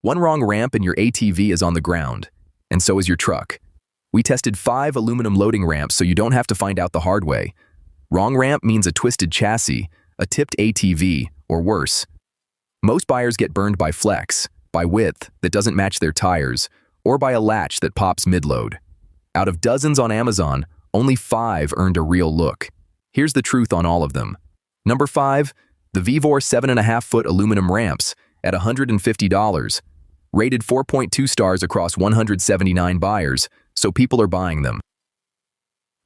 One wrong ramp and your ATV is on the ground, and so is your truck. We tested 5 aluminum loading ramps so you don't have to find out the hard way. Wrong ramp means a twisted chassis, a tipped ATV, or worse. Most buyers get burned by flex, by width that doesn't match their tires, or by a latch that pops mid-load. Out of dozens on Amazon, only 5 earned a real look. Here's the truth on all of them. Number 5, the Vevor 7.5-foot aluminum ramps at $150. Rated 4.2 stars across 179 buyers, so people are buying them.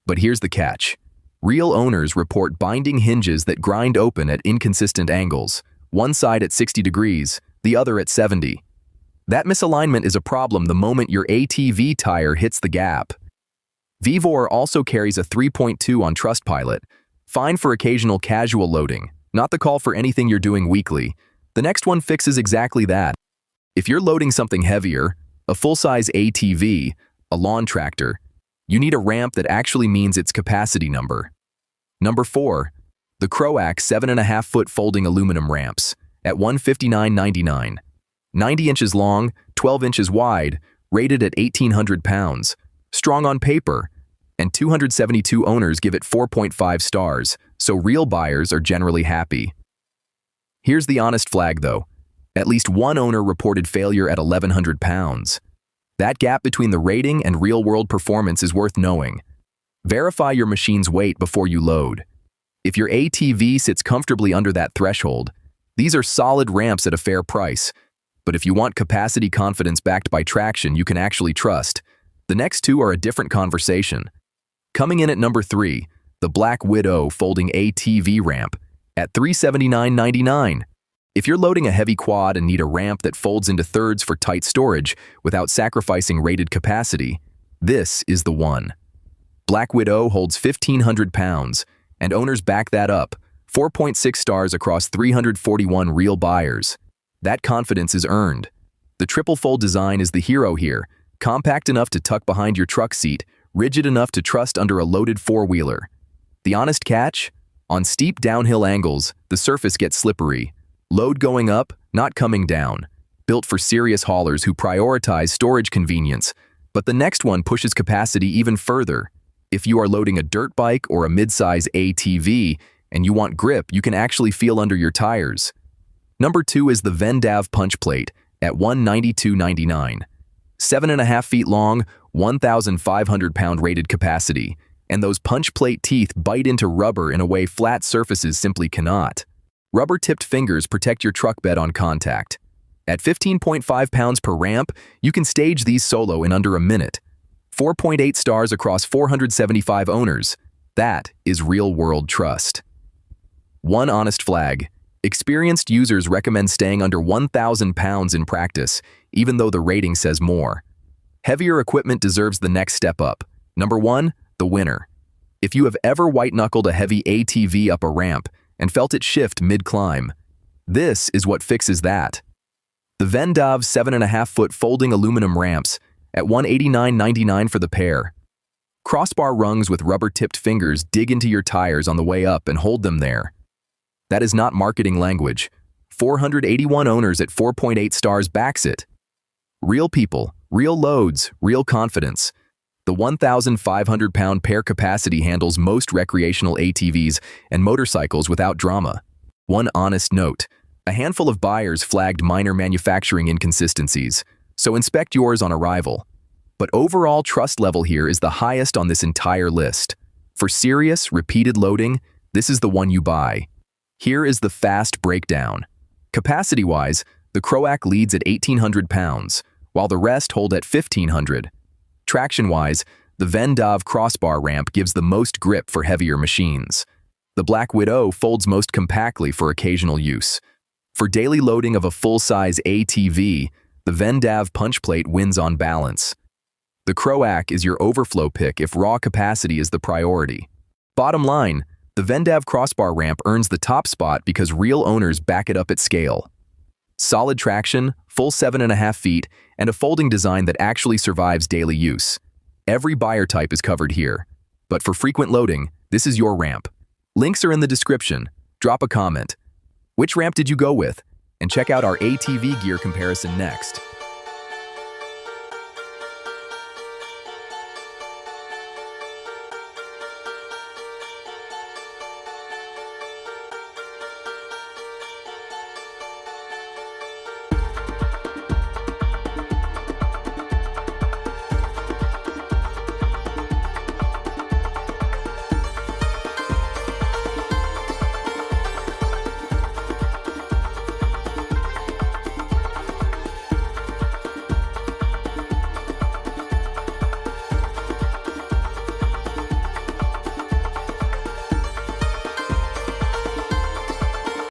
But here's the catch. Real owners report binding hinges that grind open at inconsistent angles, one side at 60 degrees, the other at 70. That misalignment is a problem the moment your ATV tire hits the gap. Vevor also carries a 3.2 on Trustpilot, fine for occasional casual loading, not the call for anything you're doing weekly. The next one fixes exactly that. If you're loading something heavier, a full-size ATV, a lawn tractor, you need a ramp that actually means its capacity number. Number 4, the Croac 7.5-foot folding aluminum ramps at $159.99. 90 inches long, 12 inches wide, rated at 1,800 pounds, strong on paper, and 272 owners give it 4.5 stars, so real buyers are generally happy. Here's the honest flag though. At least one owner reported failure at 1,100 pounds. That gap between the rating and real-world performance is worth knowing. Verify your machine's weight before you load. If your ATV sits comfortably under that threshold, these are solid ramps at a fair price. But if you want capacity confidence backed by traction you can actually trust, the next 2 are a different conversation. Coming in at number 3, the Black Widow folding ATV ramp at $379.99. If you're loading a heavy quad and need a ramp that folds into thirds for tight storage without sacrificing rated capacity, this is the one. Black Widow holds 1,500 pounds, and owners back that up, 4.6 stars across 341 real buyers. That confidence is earned. The triple fold design is the hero here, compact enough to tuck behind your truck seat, rigid enough to trust under a loaded four-wheeler. The honest catch? On steep downhill angles, the surface gets slippery. Load going up, not coming down. Built for serious haulers who prioritize storage convenience. But the next one pushes capacity even further. If you are loading a dirt bike or a mid-size ATV and you want grip, you can actually feel under your tires. Number 2 is the Vendav Punchplate at $192.99. 7.5 feet long, 1,500 pound rated capacity, and those Punchplate teeth bite into rubber in a way flat surfaces simply cannot. Rubber-tipped fingers protect your truck bed on contact. At 15.5 pounds per ramp, you can stage these solo in under a minute. 4.8 stars across 475 owners. That is real-world trust. One honest flag. Experienced users recommend staying under 1,000 pounds in practice, even though the rating says more. Heavier equipment deserves the next step up. Number 1, the winner. If you have ever white-knuckled a heavy ATV up a ramp and felt it shift mid-climb, this is what fixes that. The Vendav 7.5-foot folding aluminum ramps at $189.99 for the pair. Crossbar rungs with rubber-tipped fingers dig into your tires on the way up and hold them there. That is not marketing language. 481 owners at 4.8 stars backs it. Real people, real loads, real confidence. The 1,500-pound pair capacity handles most recreational ATVs and motorcycles without drama. One honest note. A handful of buyers flagged minor manufacturing inconsistencies, so inspect yours on arrival. But overall trust level here is the highest on this entire list. For serious, repeated loading, this is the one you buy. Here is the fast breakdown. Capacity-wise, the Croac leads at 1,800 pounds, while the rest hold at 1,500. Traction-wise, the Vendav Crossbar ramp gives the most grip for heavier machines. The Black Widow folds most compactly for occasional use. For daily loading of a full-size ATV, the Vendav Punchplate wins on balance. The Croac is your overflow pick if raw capacity is the priority. Bottom line, the Vendav Crossbar ramp earns the top spot because real owners back it up at scale. Solid traction, full 7.5 feet, and a folding design that actually survives daily use. Every buyer type is covered here. But for frequent loading, this is your ramp. Links are in the description. Drop a comment. Which ramp did you go with? And check out our ATV gear comparison next.